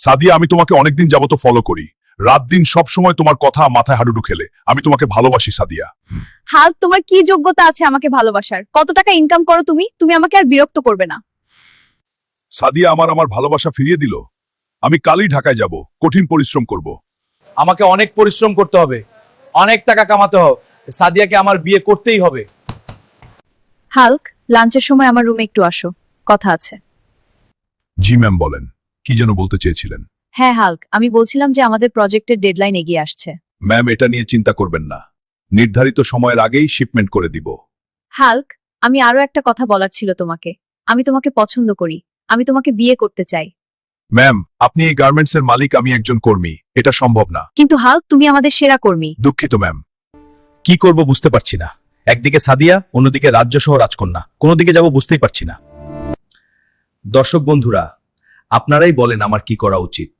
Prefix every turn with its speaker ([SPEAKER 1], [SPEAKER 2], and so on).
[SPEAKER 1] সাদিয়া, আমি তোমাকে অনেকদিন যাবত ফলো করি। রাত দিন সব সময় তোমার কথা মাথায় হাডুডু খেলে। আমি তোমাকে ভালোবাসি সাদিয়া।
[SPEAKER 2] হাল্ক, তোমার কি যোগ্যতা আছে আমাকে ভালোবাসার? কত টাকা ইনকাম করো তুমি? তুমি আমাকে আর বিরক্ত করবে না।
[SPEAKER 1] সাদিয়া আমার ভালোবাসা ফিরিয়ে দিল। আমি কালই ঢাকায় যাব, কঠিন পরিশ্রম করব।
[SPEAKER 3] আমাকে অনেক পরিশ্রম করতে হবে, অনেক টাকা কামাতে হবে। সাদিয়াকে আমার বিয়ে করতেই হবে।
[SPEAKER 2] হাল্ক, লাঞ্চের সময় আমার রুমে একটু আসো, কথা আছে।
[SPEAKER 1] জি ম্যাম, বলেন। কি যেন বলতে চেয়েছিলেন?
[SPEAKER 2] হ্যাঁ হাল্ক, আমি বলছিলাম যে আমাদের প্রজেক্টের ডেডলাইন এগিয়ে আসছে।
[SPEAKER 1] ম্যাম, এটা নিয়ে চিন্তা করবেন না। নির্ধারিত সময়ের আগেই শিপমেন্ট করে দিব।
[SPEAKER 2] হাল্ক, আমি আরো একটা কথা বলার ছিল তোমাকে। আমি তোমাকে পছন্দ করি। আমি তোমাকে বিয়ে করতে চাই।
[SPEAKER 1] ম্যাম, আপনি এই গার্মেন্টসের মালিক, আমি একজন কর্মী। এটা সম্ভব না।
[SPEAKER 2] কিন্তু হাল্ক, তুমি আমাদের সেরা কর্মী।
[SPEAKER 1] দুঃখিত ম্যাম।
[SPEAKER 3] কি করব বুঝতে পারছি না। একদিকে সাদিয়া, অন্যদিকে রাজ্য সহ রাজকন্যা। কোন দিকে যাব বুঝতেই পারছি না। দর্শক বন্ধুরা, আপনারাই বলেন আমার কি করা উচিত।